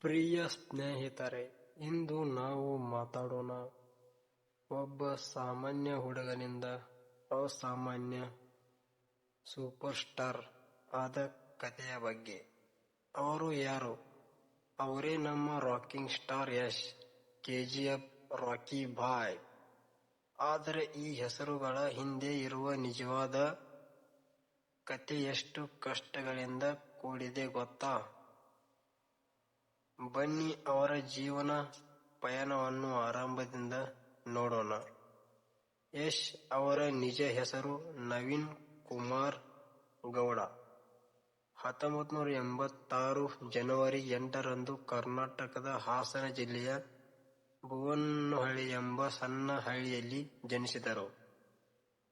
ಪ್ರಿಯ ಸ್ನೇಹಿತರೆ, ಇಂದು ನಾವು ಮಾತಾಡೋಣ ಒಬ್ಬ ಸಾಮಾನ್ಯ ಹುಡುಗನಿಂದ ಅಸಾಮಾನ್ಯ ಸೂಪರ್ ಸ್ಟಾರ್ ಆದ ಕಥೆಯ ಬಗ್ಗೆ. ಅವರು ಯಾರು? ಅವರೇ ನಮ್ಮ rocking star Yash, KGF Rocky Bhai. ಆದರೆ ಈ ಹೆಸರುಗಳ ಹಿಂದೆ ಇರುವ ನಿಜವಾದ ಕಥೆ ಎಷ್ಟು ಕಷ್ಟಗಳಿಂದ ಕೂಡಿದೆ ಗೊತ್ತಾ? ಬನ್ನಿ ಅವರ ಜೀವನ ಪಯಣವನ್ನು ಆರಂಭದಿಂದ ನೋಡೋಣ. ಯಶ್ ಅವರ ನಿಜ ಹೆಸರು ನವೀನ್ ಕುಮಾರ್ ಗೌಡ. 1986 ಜನವರಿ 8ರಂದು ಕರ್ನಾಟಕದ ಹಾಸನ ಜಿಲ್ಲೆಯ ಭುವನಹಳ್ಳಿ ಎಂಬ ಸಣ್ಣ ಹಳ್ಳಿಯಲ್ಲಿ ಜನಿಸಿದರು.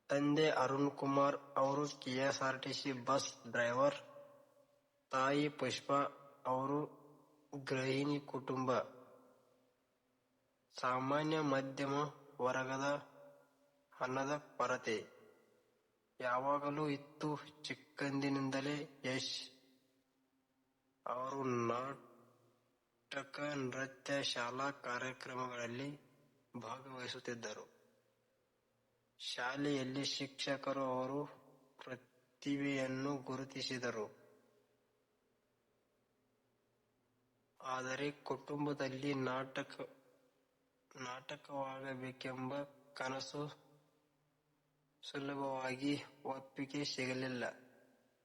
ತಂದೆ ಅರುಣ್ ಕುಮಾರ್ ಅವರು ಕೆಎಸ್ಆರ್ಟಿಸಿ ಬಸ್ ಡ್ರೈವರ್. ತಾಯಿ ಪುಷ್ಪಾ ಅವರು ಗೃಹಿಣಿ. ಕುಟುಂಬ ಸಾಮಾನ್ಯ ಮಧ್ಯಮ ವರ್ಗದ. ಹಣದ ಕೊರತೆ ಯಾವಾಗಲೂ ಇತ್ತು. ಚಿಕ್ಕಂದಿನಿಂದಲೇ ಯಶ್ ಅವರು ನಾಟಕ, ನೃತ್ಯ, ಶಾಲಾ ಕಾರ್ಯಕ್ರಮಗಳಲ್ಲಿ ಭಾಗವಹಿಸುತ್ತಿದ್ದರು. ಶಾಲೆಯಲ್ಲಿ ಶಿಕ್ಷಕರು ಅವರ ಪ್ರತಿಭೆಯನ್ನು ಗುರುತಿಸಿದರು. ಆದರೆ ಕುಟುಂಬದಲ್ಲಿ ನಾಟಕವಾಗಬೇಕೆಂಬ ಕನಸು ಸುಲಭವಾಗಿ ಒಪ್ಪಿಗೆ ಸಿಗಲಿಲ್ಲ.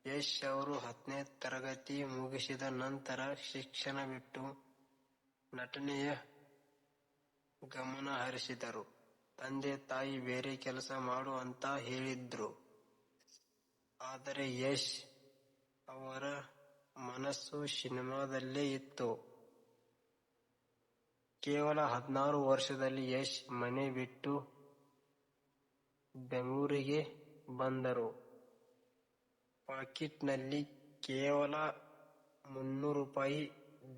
ಯಶ್ ಅವರು 10ನೇ ತರಗತಿ ಮುಗಿಸಿದ ನಂತರ ಶಿಕ್ಷಣ ಬಿಟ್ಟು ನಟನೆಯ ಗಮನ ಹರಿಸಿದರು. ತಂದೆ ತಾಯಿ ಬೇರೆ ಕೆಲಸ ಮಾಡು ಅಂತ ಹೇಳಿದ್ರು. ಆದರೆ ಯಶ್ ಅವರ ಮನಸ್ಸು ಸಿನಿಮಾದಲ್ಲೇ ಇತ್ತು. ಕೇವಲ 16 ವರ್ಷದಲ್ಲಿ ಯಶ್ ಮನೆ ಬಿಟ್ಟು ಬೆಂಗಳೂರಿಗೆ ಬಂದರು. ಪಾಕೆಟ್ನಲ್ಲಿ ಕೇವಲ ₹300.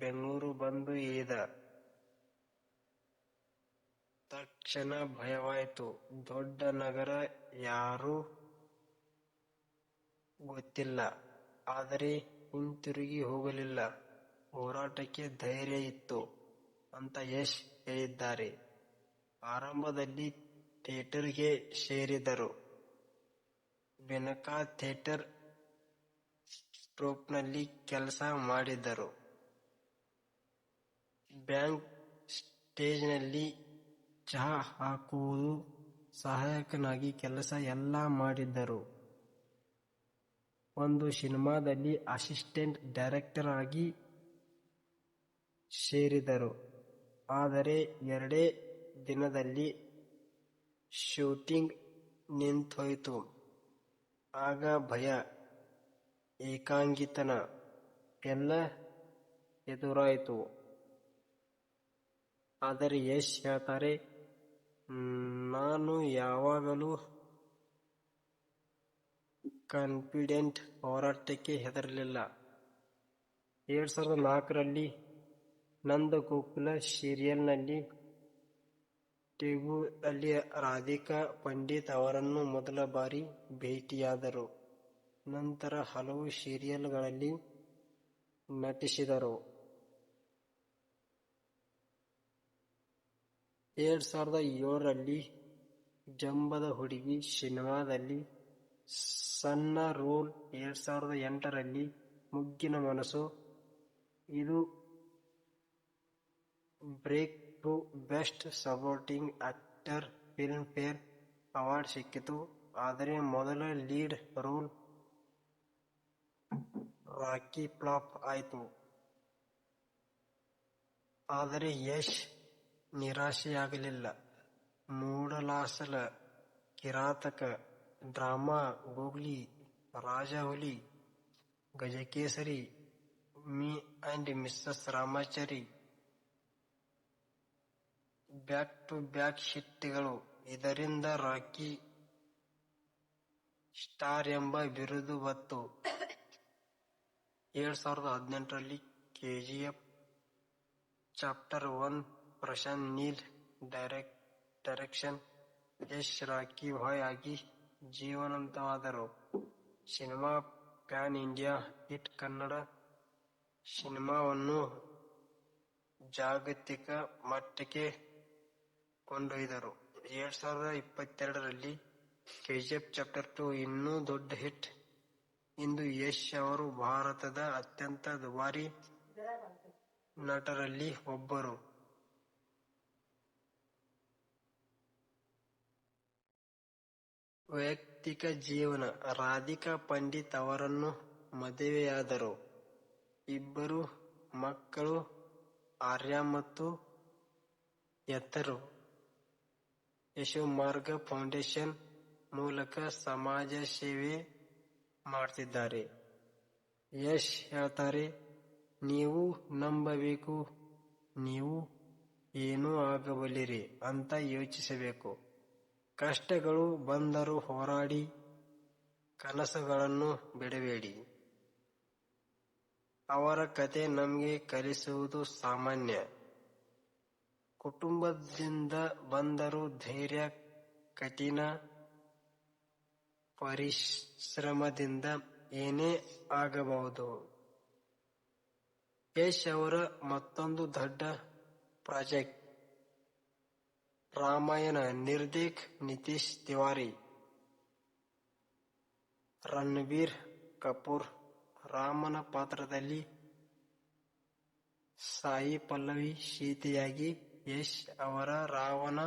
ಬೆಂಗಳೂರು ಬಂದು ಇಳಿದ ತಕ್ಷಣ ಭಯವಾಯಿತು. ದೊಡ್ಡ ನಗರ, ಯಾರೂ ಗೊತ್ತಿಲ್ಲ. ಆದರೆ ಹಿಂತಿರುಗಿ ಹೋಗಲಿಲ್ಲ. ಹೋರಾಟಕ್ಕೆ ಧೈರ್ಯ ಇತ್ತು ಅಂತ ಯಶ್ ಹೇಳಿದ್ದಾರೆ. ಆರಂಭದಲ್ಲಿ ಥಿಯೇಟರ್ಗೆ ಸೇರಿದರು. ಬೆನಕ ಥಿಯೇಟರ್ ಟ್ರೂಪ್ನಲ್ಲಿ ಕೆಲಸ ಮಾಡಿದರು. ಬ್ಯಾಕ್ ಸ್ಟೇಜ್ನಲ್ಲಿ ಚಹಾ ಹಾಕುವುದು, ಸಹಾಯಕನಾಗಿ ಕೆಲಸ ಎಲ್ಲ ಮಾಡಿದರು. ಒಂದು ಸಿನಿಮಾದಲ್ಲಿ ಅಸಿಸ್ಟೆಂಟ್ ಡೈರೆಕ್ಟರ್ ಆಗಿ ಸೇರಿದರು. ಆದರೆ 2 ದಿನದಲ್ಲಿ ಶೂಟಿಂಗ್ ನಿಂತುಹೋಯಿತು. ಆಗ ಭಯ, ಏಕಾಂಗಿತನ ಎಲ್ಲ ಎದುರಾಯಿತು. ಆದರೆ ಯಶ್ ಹೇಳ್ತಾರೆ, ನಾನು ಯಾವಾಗಲೂ ಕಾನ್ಫಿಡೆಂಟ್, ಹೋರಾಟಕ್ಕೆ ಹೆದರಲಿಲ್ಲ. 2004ರಲ್ಲಿ ನಂದಗೋಕುಲ ಸೀರಿಯಲ್ನಲ್ಲಿ ಡೆಬ್ಯೂದಲ್ಲಿ ರಾಧಿಕಾ ಪಂಡಿತ್ ಅವರನ್ನು ಮೊದಲ ಬಾರಿ ಭೇಟಿಯಾದರು. ನಂತರ ಹಲವು ಸೀರಿಯಲ್ಗಳಲ್ಲಿ ನಟಿಸಿದರು. 2007ರಲ್ಲಿ ಜಂಬದ ಹುಡುಗಿ ಸಿನಿಮಾದಲ್ಲಿ ಸಣ್ಣ ರೋಲ್. 2008ರಲ್ಲಿ ಮುಗ್ಗಿನ ಮನಸ್ಸು. ಇದು break through best supporting actor film fare award ಸಿಕ್ಕಿತು. ಆದರೆ ಮೊದಲ ಲೀಡ್ ರೋಲ್ ರಾಕಿ ಫ್ಲಾಪ್ ಆಯಿತು. ಆದರೆ ಯಶ್ ನಿರಾಶೆಯಾಗಲಿಲ್ಲ. ಮೂಡಲಾಸಲ, Kiraathaka, Drama, Googly, Rajahuli, Gajakesari, Mr and Mrs Ramachari back to back ಹಿಟ್ಗಳು. ಇದರಿಂದ ರಾಕಿ ಸ್ಟಾರ್ ಎಂಬ ಬಿರುದು ಬಂತು. 2018ರಲ್ಲಿ KGF chapter 1 Prashanth Neel direction Yash Rocky Bhai ಆಗಿ ಜೀವಂತವಾದರು. Cinema pan India hit. Kannada ಸಿನಿಮಾವನ್ನು ಜಾಗತಿಕ ಮಟ್ಟಕ್ಕೆ ಕೊಂಡೊಯ್ದರು. 2022ರಲ್ಲಿ ಕೆಜಿಎಫ್ ಚಾಪ್ಟರ್ 2 ಇನ್ನೂ ದೊಡ್ಡ ಹಿಟ್. ಇಂದು ಯಶ್ ಅವರು ಭಾರತದ ಅತ್ಯಂತ ದುಬಾರಿ ನಟರಲ್ಲಿ ಒಬ್ಬರು. ವೈಯಕ್ತಿಕ ಜೀವನ: ರಾಧಿಕಾ ಪಂಡಿತ್ ಅವರನ್ನು ಮದುವೆಯಾದರು. ಇಬ್ಬರು ಮಕ್ಕಳು ಆರ್ಯ ಮತ್ತು ಯತರು. ಯಶೋಮಾರ್ಗ ಫೌಂಡೇಶನ್ ಮೂಲಕ ಸಮಾಜ ಸೇವೆ ಮಾಡ್ತಿದ್ದಾರೆ. ಯಶ್ ಹೇಳ್ತಾರೆ, ನೀವು ನಂಬಬೇಕು, ನೀವು ಏನೂ ಆಗಬಲ್ಲಿರಿ ಅಂತ ಯೋಚಿಸಬೇಕು. ಕಷ್ಟಗಳು ಬಂದರೂ ಹೋರಾಡಿ, ಕನಸುಗಳನ್ನು ಬಿಡಬೇಡಿ. ಅವರ ಕತೆ ನಮ್ಗೆ ಕಲಿಸುವುದು ಸಾಮಾನ್ಯ. ಕುಟುಂಬದಿಂದ ಬಂದರೂ ಧೈರ್ಯ, ಕಠಿಣ ಪರಿಶ್ರಮದಿಂದ ಏನೇ ಆಗಬಹುದು. ಯಶ್ ಅವರ ಮತ್ತೊಂದು ದೊಡ್ಡ ಪ್ರಾಜೆಕ್ಟ್ ರಾಮಾಯಣ. ನಿರ್ದೇಶಕ ನಿತೀಶ್ ತಿವಾರಿ. ರಣಬೀರ್ ಕಪೂರ್ ರಾಮನ ಪಾತ್ರದಲ್ಲಿ, ಸಾಯಿ ಪಲ್ಲವಿ ಸೀತೆಯಾಗಿ, ಯಶ್ ಅವರ ರಾವಣ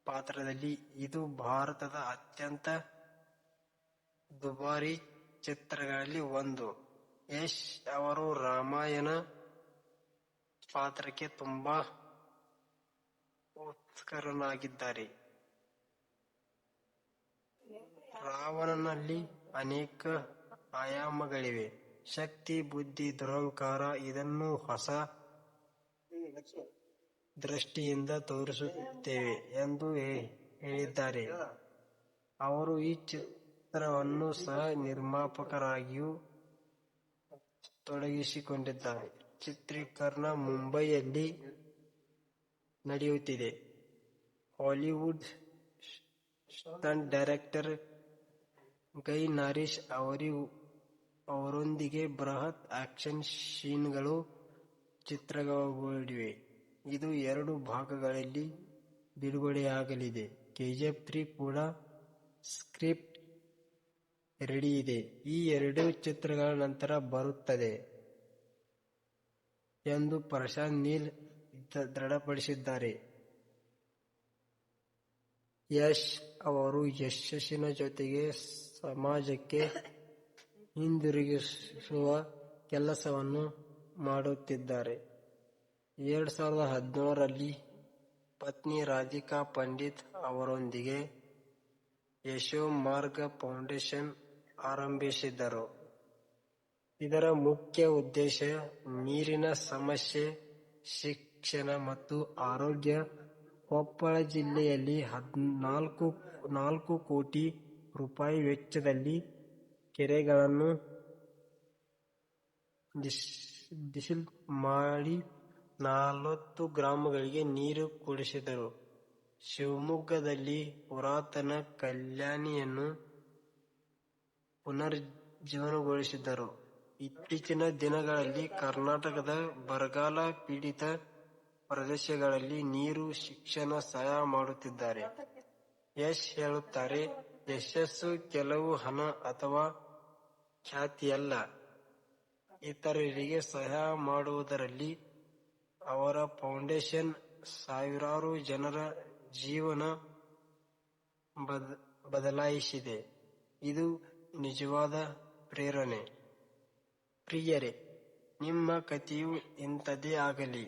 ಪಾತ್ರದಲ್ಲಿ. ಇದು ಭಾರತದ ಅತ್ಯಂತ ದುಬಾರಿ ಚಿತ್ರಗಳಲ್ಲಿ ಒಂದು. ಯಶ್ ಅವರು ರಾಮಾಯಣ ಪಾತ್ರಕ್ಕೆ ತುಂಬಾ ಉತ್ಸುಕರಾಗಿದ್ದಾರೆ. ರಾವಣನಲ್ಲಿ ಅನೇಕ ಆಯಾಮಗಳಿವೆ. ಶಕ್ತಿ, ಬುದ್ಧಿ, ದುರಹಂಕಾರ. ಇದನ್ನು ಹೊಸ ದೃಷ್ಟಿಯಿಂದ ತೋರಿಸುತ್ತೇವೆ ಎಂದು ಹೇಳಿದ್ದಾರೆ. ಅವರು ಈ ಚಿತ್ರವನ್ನು ಸಹ ನಿರ್ಮಾಪಕರಾಗಿಯೂ ತೊಡಗಿಸಿಕೊಂಡಿದ್ದಾರೆ. ಚಿತ್ರೀಕರಣ ಮುಂಬೈಯಲ್ಲಿ ನಡೆಯುತ್ತಿದೆ. ಹಾಲಿವುಡ್ ಸ್ಟಂಟ್ ಡೈರೆಕ್ಟರ್ ಗೈ ನಾರಿಶ್ ಅವರೊಂದಿಗೆ ಬೃಹತ್ ಆಕ್ಷನ್ ಸೀನ್ಗಳು ಚಿತ್ರೀಕರಣಗೊಂಡಿವೆ. ಇದು 2 ಭಾಗಗಳಲ್ಲಿ ಬಿಡುಗಡೆಯಾಗಲಿದೆ. ಕೆಜಿಎಫ್ 3 ಕೂಡ ಸ್ಕ್ರಿಪ್ಟ್ ರೆಡಿ ಇದೆ. ಈ 2 ಚಿತ್ರಗಳ ನಂತರ ಬರುತ್ತದೆ ಎಂದು ಪ್ರಶಾಂತ್ ನೀಲ್ ದೃಢಪಡಿಸಿದ್ದಾರೆ. ಯಶ್ ಅವರು ಯಶಸ್ಸಿನ ಜೊತೆಗೆ ಸಮಾಜಕ್ಕೆ ಹಿಂದಿರುಗಿಸುವ ಕೆಲಸವನ್ನು ಮಾಡುತ್ತಿದ್ದಾರೆ. 2017ರಲ್ಲಿ ಪತ್ನಿ ರಾಧಿಕಾ ಪಂಡಿತ್ ಅವರೊಂದಿಗೆ ಯಶೋಮಾರ್ಗ ಫೌಂಡೇಶನ್ ಆರಂಭಿಸಿದರು. ಇದರ ಮುಖ್ಯ ಉದ್ದೇಶ ನೀರಿನ ಸಮಸ್ಯೆ, ಶಿಕ್ಷಣ ಮತ್ತು ಆರೋಗ್ಯ. ಕೊಪ್ಪಳ ಜಿಲ್ಲೆಯಲ್ಲಿ 14 ಕೋಟಿ ರೂಪಾಯಿ ವೆಚ್ಚದಲ್ಲಿ ಕೆರೆಗಳನ್ನು ಡಿಸಿಲ್ ಮಾಡಿ 40 ಗ್ರಾಮಗಳಿಗೆ ನೀರು ಕೊಡಿಸಿದರು. ಶಿವಮೊಗ್ಗದಲ್ಲಿ ಪುರಾತನ ಕಲ್ಯಾಣಿಯನ್ನು ಪುನರುಜ್ಜೀವನಗೊಳಿಸಿದರು. ಇತ್ತೀಚಿನ ದಿನಗಳಲ್ಲಿ ಕರ್ನಾಟಕದ ಬರಗಾಲ ಪೀಡಿತ ಪ್ರದೇಶಗಳಲ್ಲಿ ನೀರು, ಶಿಕ್ಷಣ ಸಹಾಯ ಮಾಡುತ್ತಿದ್ದಾರೆ. ಯಶ್ ಹೇಳುತ್ತಾರೆ, ಯಶಸ್ಸು ಕೆಲವು ಹಣ ಅಥವಾ ಖ್ಯಾತಿಯಲ್ಲ, ಇತರರಿಗೆ ಸಹಾಯ ಮಾಡುವುದರಲ್ಲಿ. ಅವರ ಫೌಂಡೇಶನ್ ಸಾವಿರಾರು ಜನರ ಜೀವನ ಬದಲಾಯಿಸಿದೆ. ಇದು ನಿಜವಾದ ಪ್ರೇರಣೆ. ಪ್ರಿಯರೇ, ನಿಮ್ಮ ಕಥೆಯೂ ಇಂಥದ್ದೇ ಆಗಲಿ.